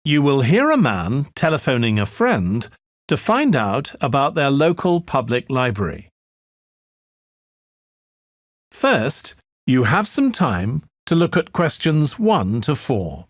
You will hear a man telephoning a friend to find out about their local public library. First, you have some time to look at questions 1 to 4.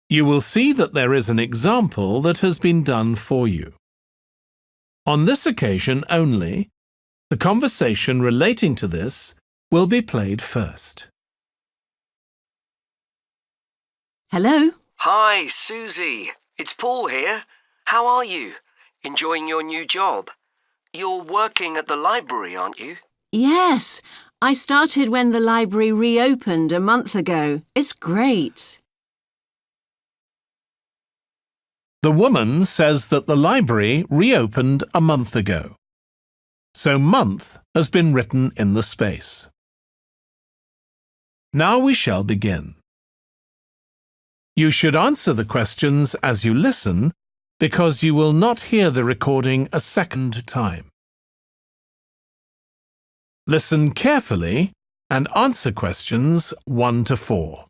You will see that there is an example that has been done for you. On this occasion only, the conversation relating to this will be played first. Hello? Hi, Susie. It's Paul here. How are you? Enjoying your new job? You're working at the library, aren't you? Yes, I started when the library reopened a month ago. It's great. The woman says that the library reopened a month ago. So month has been written in the space. Now we shall begin. You should answer the questions as you listen because you will not hear the recording a second time. Listen carefully and answer questions 1 to 4.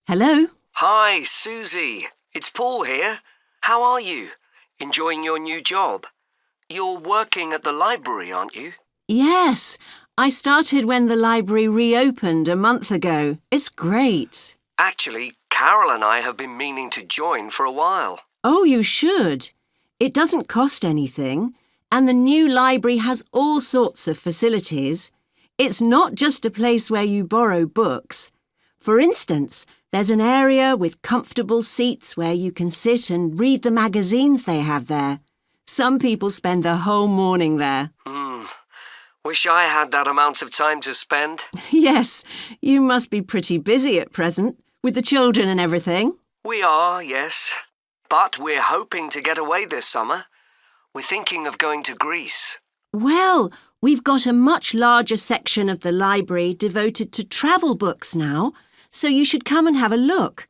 Hello? Hi, Susie. It's Paul here. How are you? Enjoying your new job? You're working at the library, aren't you? Yes, I started when the library reopened a month ago. It's great. Actually, Carol and I have been meaning to join for a while. Oh, you should. It doesn't cost anything, and the new library has all sorts of facilities. It's not just a place where you borrow books. For instance, there's an area with comfortable seats where you can sit and read the magazines they have there. Some people spend the whole morning there. Wish I had that amount of time to spend. Yes, you must be pretty busy at present, with the children and everything. We are, yes. But we're hoping to get away this summer. We're thinking of going to Greece. Well, we've got a much larger section of the library devoted to travel books now, so you should come and have a look.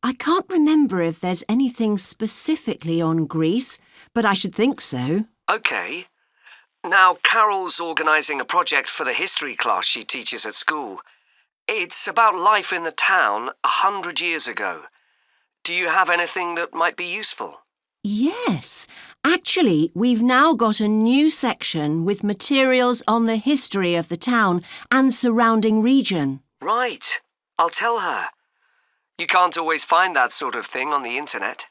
I can't remember if there's anything specifically on Greece, but I should think so. OK. Now, Carol's organising a project for the history class she teaches at school. It's about life in the town 100 years ago. Do you have anything that might be useful? Yes. Actually, we've now got a new section with materials on the history of the town and surrounding region. Right. I'll tell her. You can't always find that sort of thing on the internet.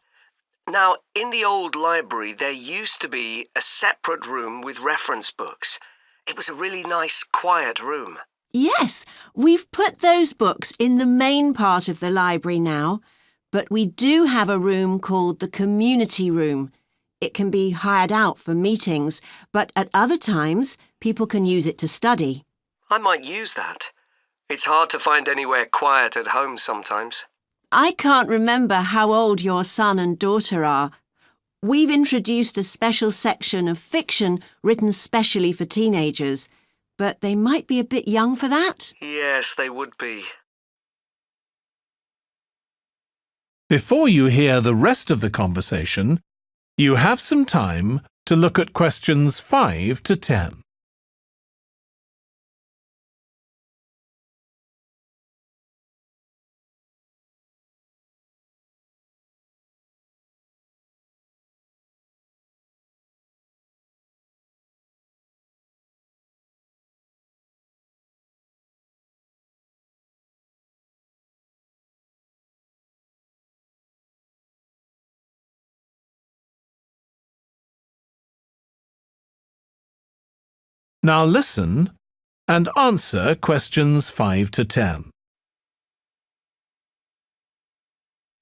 Now, in the old library, there used to be a separate room with reference books. It was a really nice, quiet room. Yes, we've put those books in the main part of the library now, but we do have a room called the community room. It can be hired out for meetings, but at other times, people can use it to study. I might use that. It's hard to find anywhere quiet at home sometimes. I can't remember how old your son and daughter are. We've introduced a special section of fiction written specially for teenagers, but they might be a bit young for that. Yes, they would be. Before you hear the rest of the conversation, you have some time to look at questions 5 to 10. Now listen and answer questions 5 to 10.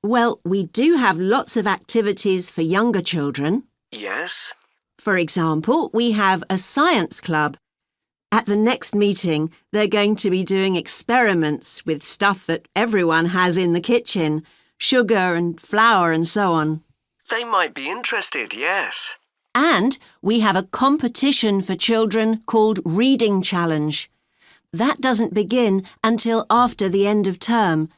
Well, we do have lots of activities for younger children. Yes? For example, we have a science club. At the next meeting, they're going to be doing experiments with stuff that everyone has in the kitchen, sugar and flour and so on. They might be interested, yes. And we have a competition for children called Reading Challenge. That doesn't begin until after the end of term.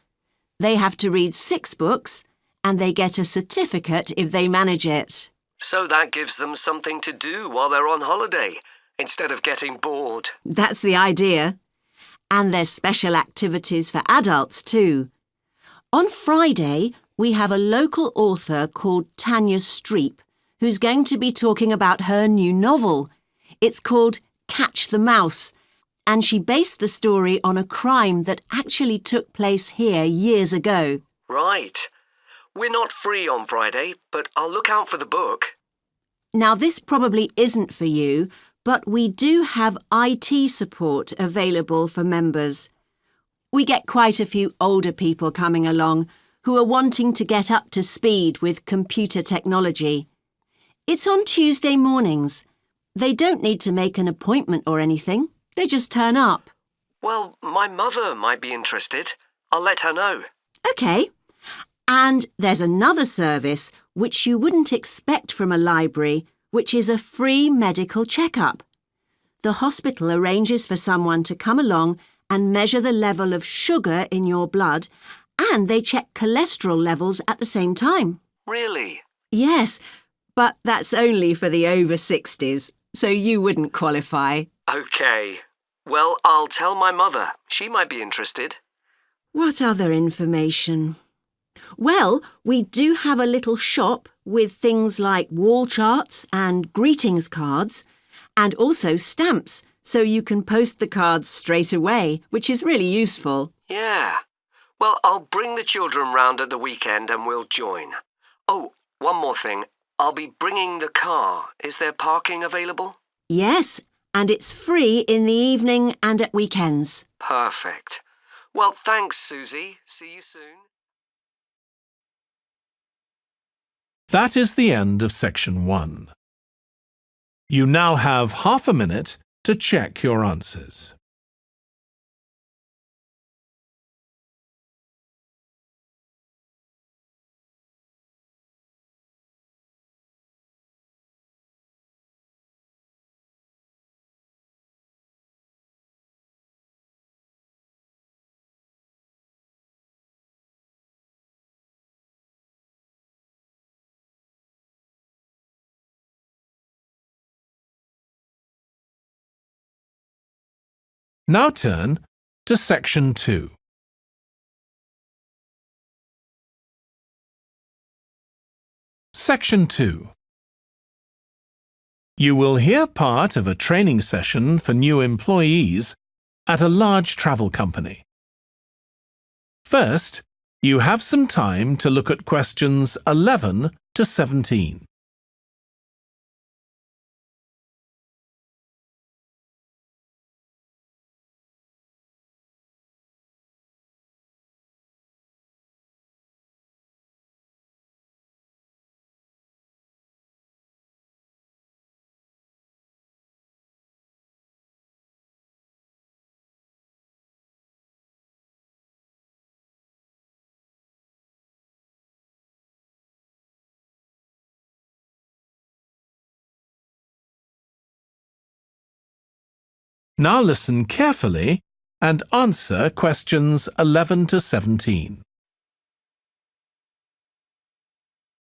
They have to read 6 books and they get a certificate if they manage it. So that gives them something to do while they're on holiday, instead of getting bored. That's the idea. And there's special activities for adults too. On Friday, we have a local author called Tanya Streep, who's going to be talking about her new novel. It's called Catch the Mouse, and she based the story on a crime that actually took place here years ago. Right. We're not free on Friday, but I'll look out for the book. Now, this probably isn't for you, but we do have IT support available for members. We get quite a few older people coming along who are wanting to get up to speed with computer technology. It's on Tuesday mornings. They don't need to make an appointment or anything. They just turn up. Well, my mother might be interested. I'll let her know. OK. And there's another service which you wouldn't expect from a library, which is a free medical checkup. The hospital arranges for someone to come along and measure the level of sugar in your blood, and they check cholesterol levels at the same time. Really? Yes, but that's only for the over 60s, so you wouldn't qualify. OK. Well, I'll tell my mother. She might be interested. What other information? Well, we do have a little shop with things like wall charts and greetings cards, and also stamps, so you can post the cards straight away, which is really useful. Yeah. Well, I'll bring the children round at the weekend and we'll join. Oh, one more thing. I'll be bringing the car. Is there parking available? Yes, and it's free in the evening and at weekends. Perfect. Well, thanks, Susie. See you soon. That is the end of section 1. You now have half a minute to check your answers. Now turn to section 2. Section 2. You will hear part of a training session for new employees at a large travel company. First, you have some time to look at questions 11 to 17. Now listen carefully and answer questions 11 to 17.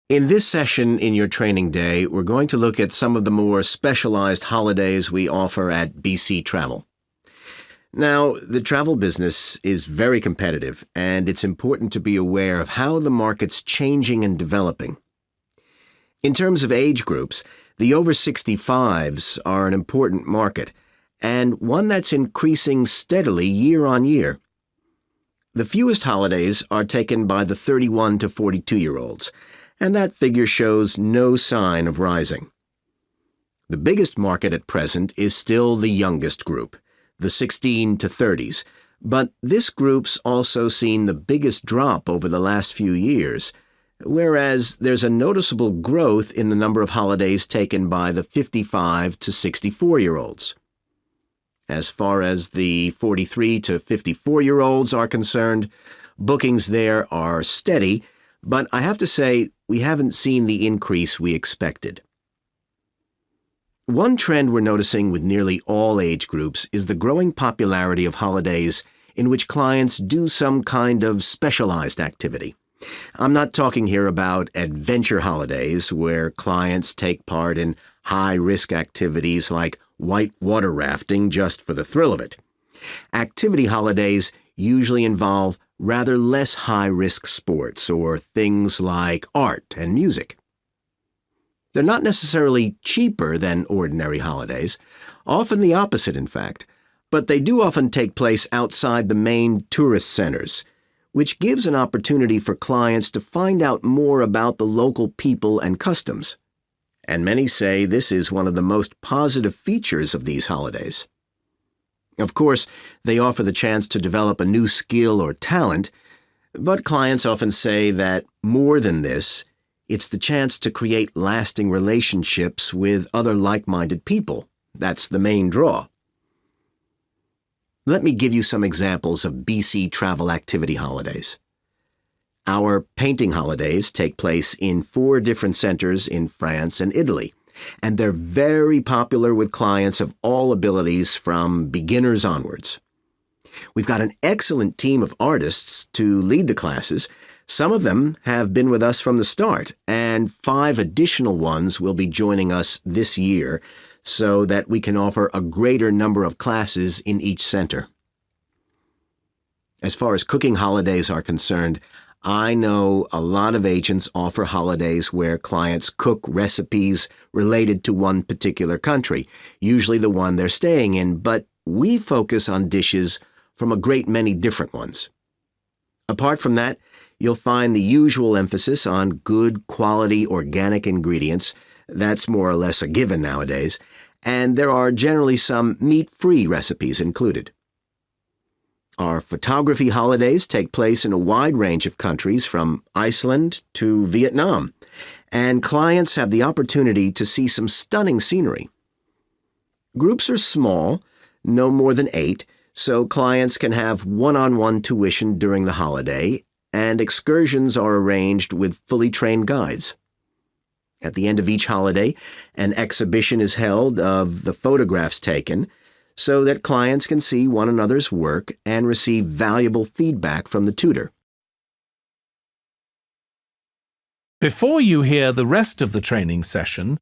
In this session in your training day, we're going to look at some of the more specialized holidays we offer at BC Travel. Now, the travel business is very competitive, and it's important to be aware of how the market's changing and developing. In terms of age groups, the over 65s are an important market, and one that's increasing steadily year on year. The fewest holidays are taken by the 31 to 42-year-olds, and that figure shows no sign of rising. The biggest market at present is still the youngest group, the 16 to 30s, but this group's also seen the biggest drop over the last few years, whereas there's a noticeable growth in the number of holidays taken by the 55 to 64-year-olds. As far as the 43 to 54-year-olds are concerned, bookings there are steady, but I have to say we haven't seen the increase we expected. One trend we're noticing with nearly all age groups is the growing popularity of holidays in which clients do some kind of specialized activity. I'm not talking here about adventure holidays where clients take part in high-risk activities like white water rafting just for the thrill of it. Activity holidays usually involve rather less high-risk sports or things like art and music. They're not necessarily cheaper than ordinary holidays, often the opposite in fact, but they do often take place outside the main tourist centers, which gives an opportunity for clients to find out more about the local people and customs. And many say this is one of the most positive features of these holidays. Of course, they offer the chance to develop a new skill or talent, but clients often say that more than this, it's the chance to create lasting relationships with other like-minded people. That's the main draw. Let me give you some examples of BC travel activity holidays. Our painting holidays take place in 4 different centers in France and Italy, and they're very popular with clients of all abilities from beginners onwards. We've got an excellent team of artists to lead the classes. Some of them have been with us from the start, and 5 additional ones will be joining us this year so that we can offer a greater number of classes in each center. As far as cooking holidays are concerned, I know a lot of agents offer holidays where clients cook recipes related to one particular country, usually the one they're staying in, but we focus on dishes from a great many different ones. Apart from that, you'll find the usual emphasis on good quality organic ingredients. That's more or less a given nowadays, and there are generally some meat-free recipes included. Our photography holidays take place in a wide range of countries from Iceland to Vietnam, and clients have the opportunity to see some stunning scenery. Groups are small, no more than 8, so clients can have one-on-one tuition during the holiday, and excursions are arranged with fully trained guides. At the end of each holiday, an exhibition is held of the photographs taken so that clients can see one another's work and receive valuable feedback from the tutor. Before you hear the rest of the training session,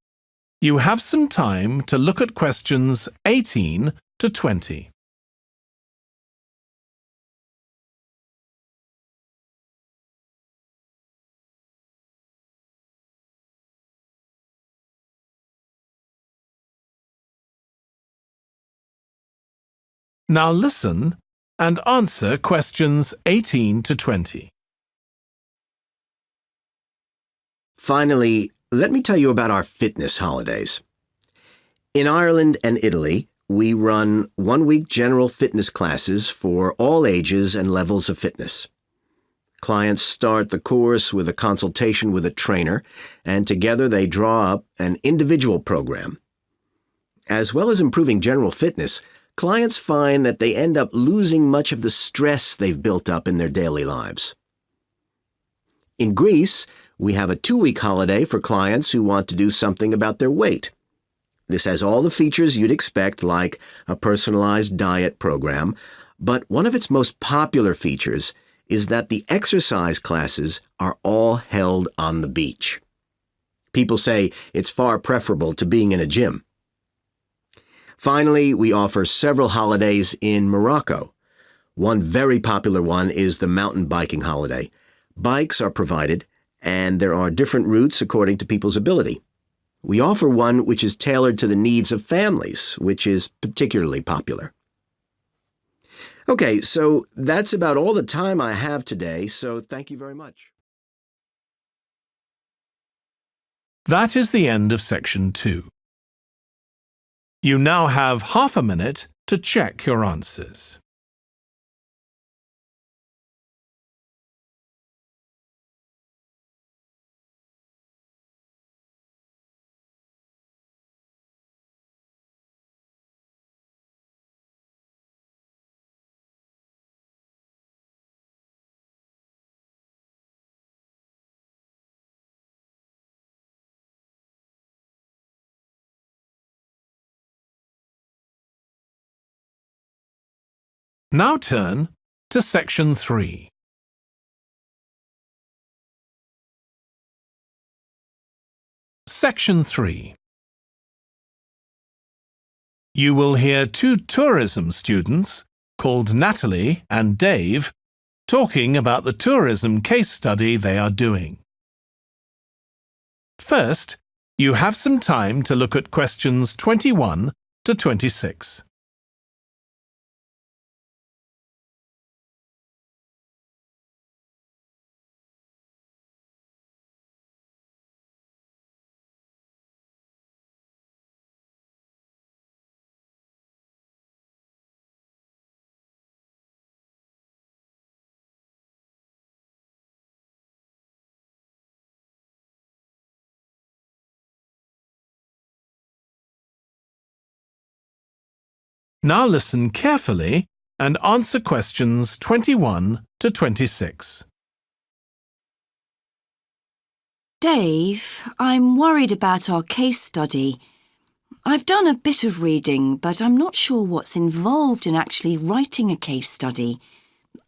you have some time to look at questions 18 to 20. Now listen and answer questions 18 to 20. Finally, let me tell you about our fitness holidays. In Ireland and Italy, we run one-week general fitness classes for all ages and levels of fitness. Clients start the course with a consultation with a trainer, and together they draw up an individual program. As well as improving general fitness, clients find that they end up losing much of the stress they've built up in their daily lives. In Greece, we have a 2-week holiday for clients who want to do something about their weight. This has all the features you'd expect, like a personalized diet program, but one of its most popular features is that the exercise classes are all held on the beach. People say it's far preferable to being in a gym. Finally, we offer several holidays in Morocco. One very popular one is the mountain biking holiday. Bikes are provided, and there are different routes according to people's ability. We offer one which is tailored to the needs of families, which is particularly popular. Okay, so that's about all the time I have today, so thank you very much. That is the end of section 2. You now have half a minute to check your answers. Now turn to Section 3. Section 3. You will hear two tourism students, called Natalie and Dave, talking about the tourism case study they are doing. First, you have some time to look at questions 21 to 26. Now listen carefully and answer questions 21 to 26. Dave, I'm worried about our case study. I've done a bit of reading, but I'm not sure what's involved in actually writing a case study.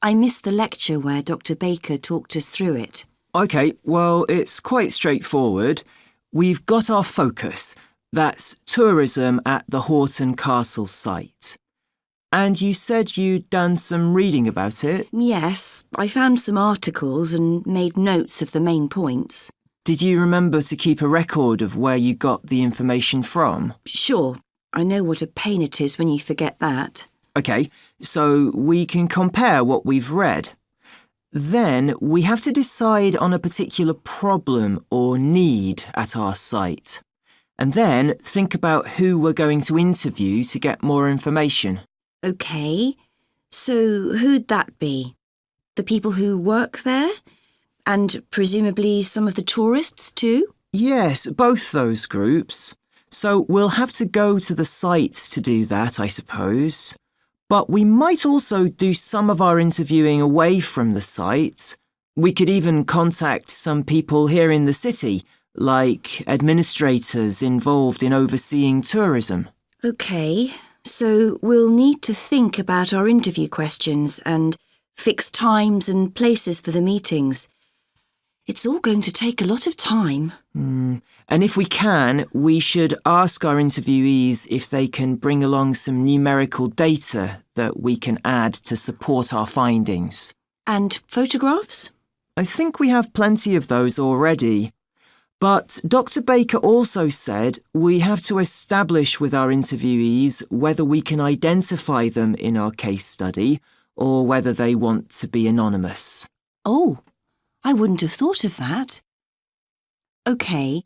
I missed the lecture where Dr. Baker talked us through it. OK, well, it's quite straightforward. We've got our focus. That's tourism at the Horton Castle site. And you said you'd done some reading about it? Yes, I found some articles and made notes of the main points. Did you remember to keep a record of where you got the information from? Sure, I know what a pain it is when you forget that. OK, so we can compare what we've read. Then we have to decide on a particular problem or need at our site. And then think about who we're going to interview to get more information. OK, so who'd that be? The people who work there? And presumably some of the tourists too? Yes, both those groups. So we'll have to go to the site to do that, I suppose. But we might also do some of our interviewing away from the site. We could even contact some people here in the city, like administrators involved in overseeing tourism. OK, so we'll need to think about our interview questions and fix times and places for the meetings. It's all going to take a lot of time. And if we can, we should ask our interviewees if they can bring along some numerical data that we can add to support our findings. And photographs? I think we have plenty of those already. But Dr. Baker also said we have to establish with our interviewees whether we can identify them in our case study or whether they want to be anonymous. Oh, I wouldn't have thought of that. OK,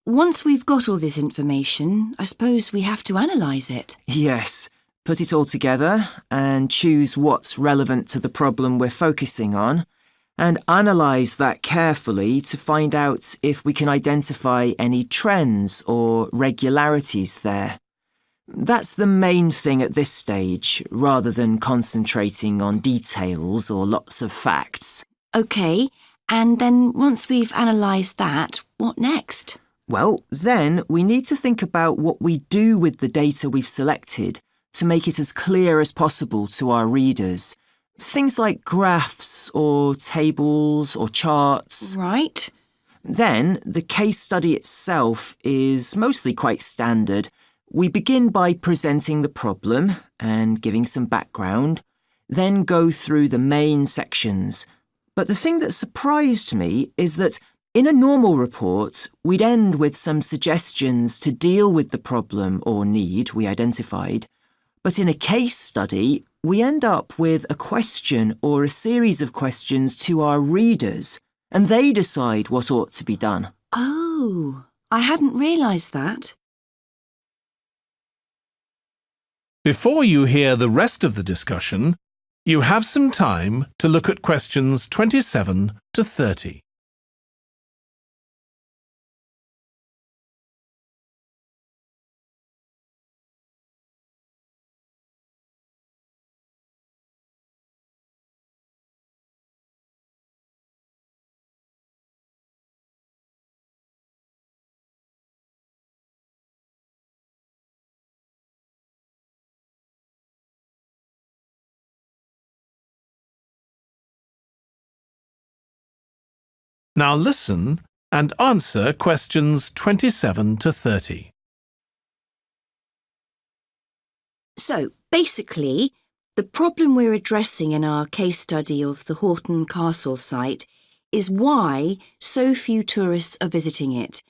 once we've got all this information, I suppose we have to analyse it. Yes, put it all together and choose what's relevant to the problem we're focusing on and analyse that carefully to find out if we can identify any trends or regularities there. That's the main thing at this stage, rather than concentrating on details or lots of facts. OK, and then once we've analysed that, what next? Well, then we need to think about what we do with the data we've selected to make it as clear as possible to our readers. Things like graphs or tables or charts. Right. Then the case study itself is mostly quite standard. We begin by presenting the problem and giving some background, then go through the main sections. But the thing that surprised me is that in a normal report, we'd end with some suggestions to deal with the problem or need we identified. But in a case study, we end up with a question or a series of questions to our readers, and they decide what ought to be done. Oh, I hadn't realised that. Before you hear the rest of the discussion, you have some time to look at questions 27 to 30. Now listen and answer questions 27 to 30. So, basically, the problem we're addressing in our case study of the Horton Castle site is why so few tourists are visiting it.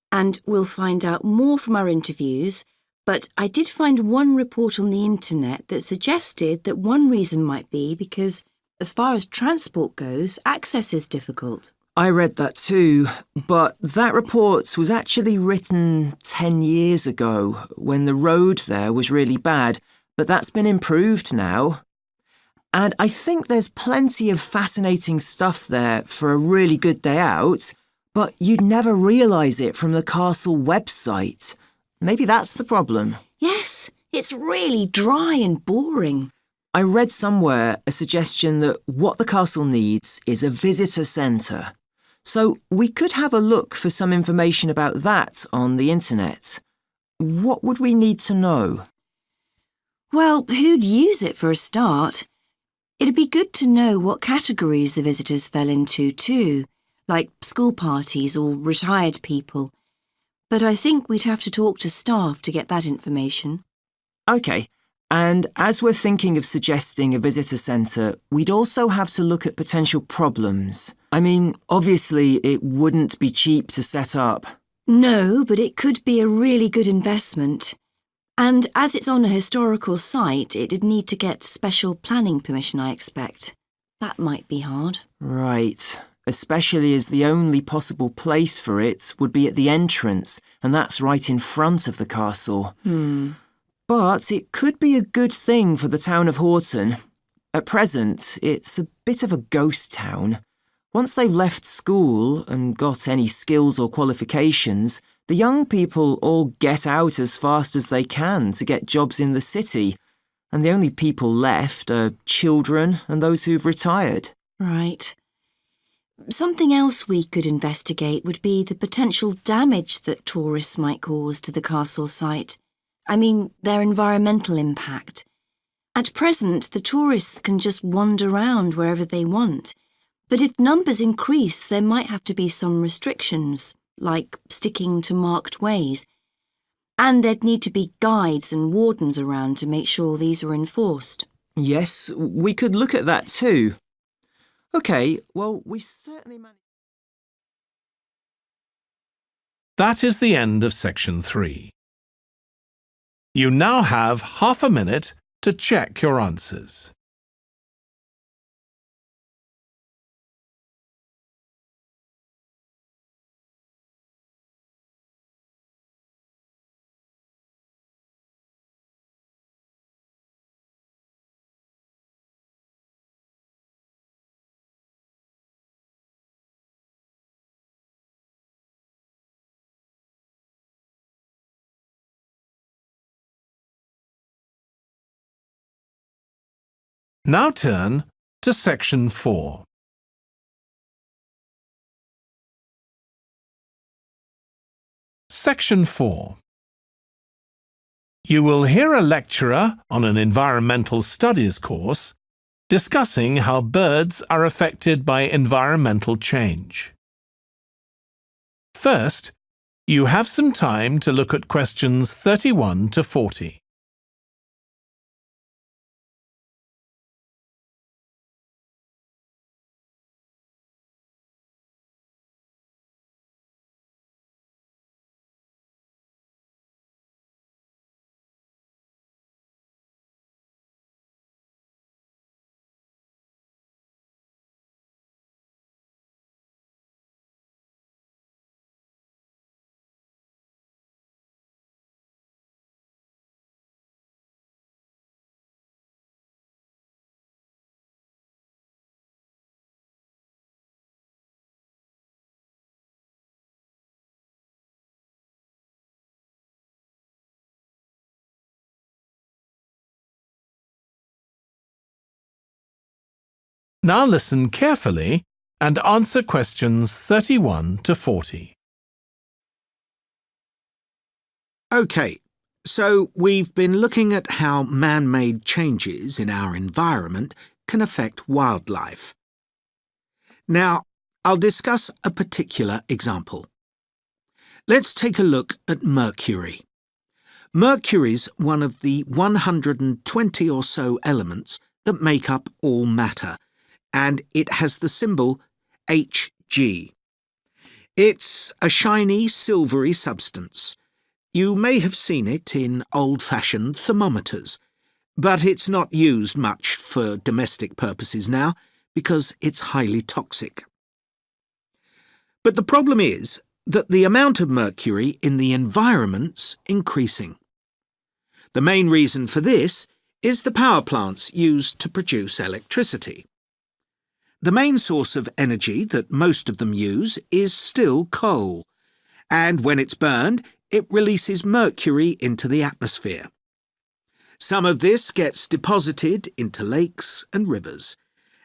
And we'll find out more from our interviews, but I did find one report on the internet that suggested that one reason might be because, as far as transport goes, access is difficult. I read that too, but that report was actually written 10 years ago when the road there was really bad, but that's been improved now. And I think there's plenty of fascinating stuff there for a really good day out, but you'd never realise it from the castle website. Maybe that's the problem. Yes, it's really dry and boring. I read somewhere a suggestion that what the castle needs is a visitor centre. So we could have a look for some information about that on the internet. What would we need to know? Well, who'd use it for a start? It'd be good to know what categories the visitors fell into too, like school parties or retired people. But I think we'd have to talk to staff to get that information. OK, and as we're thinking of suggesting a visitor centre, we'd also have to look at potential problems. I mean, obviously it wouldn't be cheap to set up. No, but it could be a really good investment. And as it's on a historical site, it'd need to get special planning permission, I expect. That might be hard. Right, especially as the only possible place for it would be at the entrance, and that's right in front of the castle. But it could be a good thing for the town of Horton. At present, it's a bit of a ghost town. Once they've left school and got any skills or qualifications, the young people all get out as fast as they can to get jobs in the city, and the only people left are children and those who've retired. Right. Something else we could investigate would be the potential damage that tourists might cause to the castle site. I mean, their environmental impact. At present, the tourists can just wander around wherever they want. But if numbers increase, there might have to be some restrictions, like sticking to marked ways. And there'd need to be guides and wardens around to make sure these are enforced. Yes, we could look at that too. OK, well, we've certainly managed... That is the end of section 3. You now have half a minute to check your answers. Now turn to section 4. Section 4. You will hear a lecturer on an environmental studies course discussing how birds are affected by environmental change. First, you have some time to look at questions 31 to 40. Now listen carefully and answer questions 31 to 40. OK, so we've been looking at how man-made changes in our environment can affect wildlife. Now, I'll discuss a particular example. Let's take a look at mercury. Mercury's one of the 120 or so elements that make up all matter, and it has the symbol Hg. It's a shiny, silvery substance. You may have seen it in old-fashioned thermometers, but it's not used much for domestic purposes now because it's highly toxic. But the problem is that the amount of mercury in the environment's increasing. The main reason for this is the power plants used to produce electricity. The main source of energy that most of them use is still coal, and when it's burned, it releases mercury into the atmosphere. Some of this gets deposited into lakes and rivers,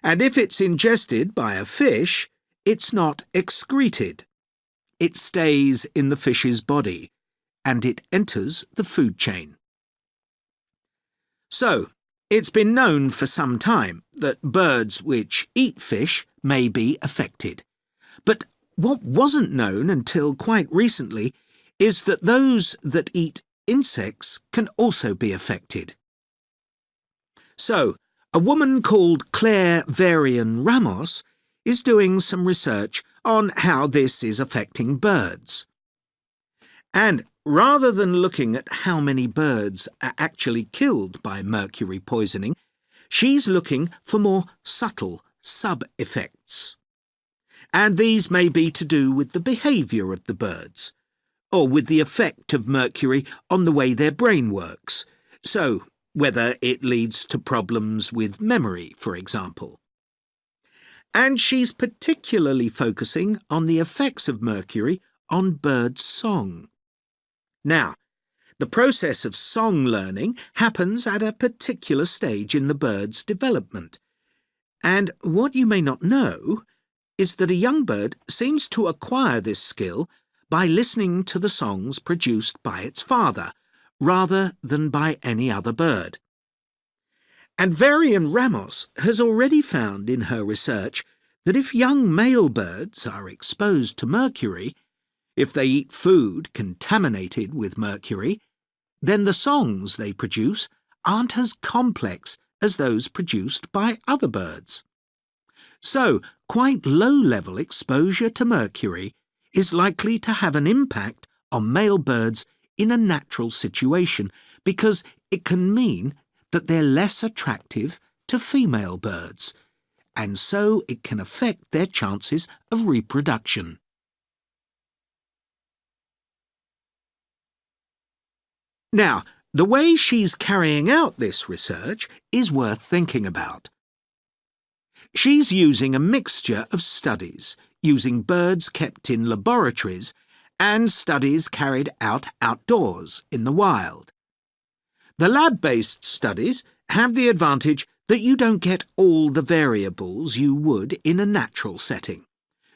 and if it's ingested by a fish, it's not excreted. It stays in the fish's body, and it enters the food chain. So, it's been known for some time that birds which eat fish may be affected. But what wasn't known until quite recently is that those that eat insects can also be affected. So, a woman called Claire Varian Ramos is doing some research on how this is affecting birds. And rather than looking at how many birds are actually killed by mercury poisoning, she's looking for more subtle sub-effects. And these may be to do with the behaviour of the birds, or with the effect of mercury on the way their brain works, so whether it leads to problems with memory, for example. And she's particularly focusing on the effects of mercury on bird song. Now, the process of song learning happens at a particular stage in the bird's development. And what you may not know is that a young bird seems to acquire this skill by listening to the songs produced by its father, rather than by any other bird. And Varian Ramos has already found in her research that if young male birds are exposed to mercury, if they eat food contaminated with mercury, then the songs they produce aren't as complex as those produced by other birds. So, quite low-level exposure to mercury is likely to have an impact on male birds in a natural situation because it can mean that they're less attractive to female birds, and so it can affect their chances of reproduction. Now, the way she's carrying out this research is worth thinking about. She's using a mixture of studies, using birds kept in laboratories and studies carried out outdoors in the wild. The lab-based studies have the advantage that you don't get all the variables you would in a natural setting.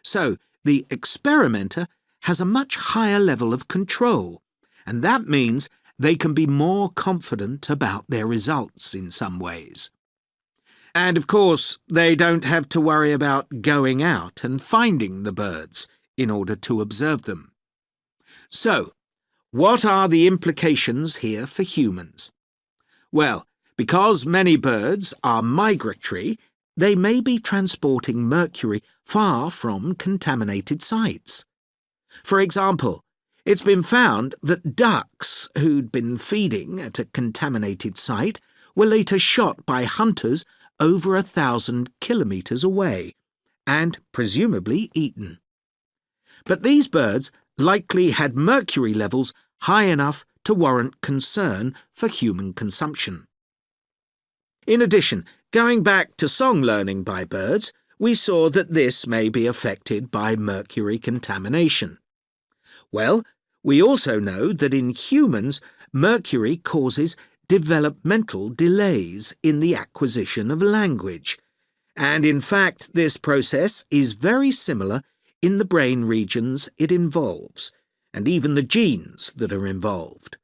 So, the experimenter has a much higher level of control, and that means they can be more confident about their results in some ways. And of course, they don't have to worry about going out and finding the birds in order to observe them. So, what are the implications here for humans? Well, because many birds are migratory, they may be transporting mercury far from contaminated sites. For example, it's been found that ducks who'd been feeding at a contaminated site were later shot by hunters over 1,000 kilometres away, and presumably eaten. But these birds likely had mercury levels high enough to warrant concern for human consumption. In addition, going back to song learning by birds, we saw that this may be affected by mercury contamination. Well, we also know that in humans, mercury causes developmental delays in the acquisition of language, and in fact this process is very similar in the brain regions it involves, and even the genes that are involved.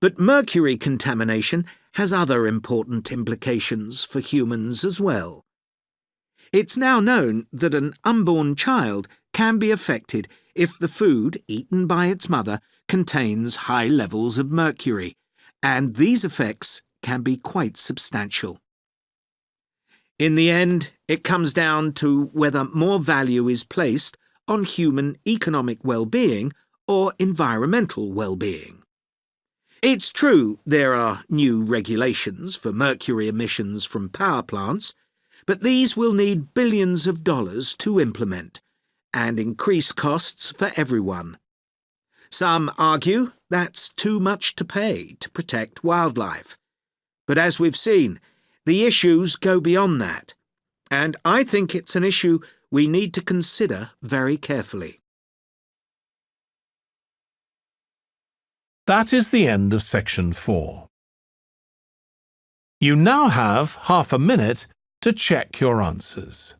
But mercury contamination has other important implications for humans as well. It's now known that an unborn child can be affected if the food eaten by its mother contains high levels of mercury, and these effects can be quite substantial. In the end, it comes down to whether more value is placed on human economic well-being or environmental well-being. It's true there are new regulations for mercury emissions from power plants, but these will need billions of dollars to implement and increase costs for everyone. Some argue that's too much to pay to protect wildlife. But as we've seen, the issues go beyond that, and I think it's an issue we need to consider very carefully. That is the end of section 4. You now have half a minute to check your answers.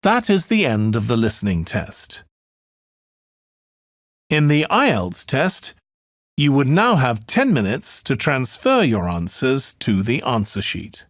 That is the end of the listening test. In the IELTS test, you would now have 10 minutes to transfer your answers to the answer sheet.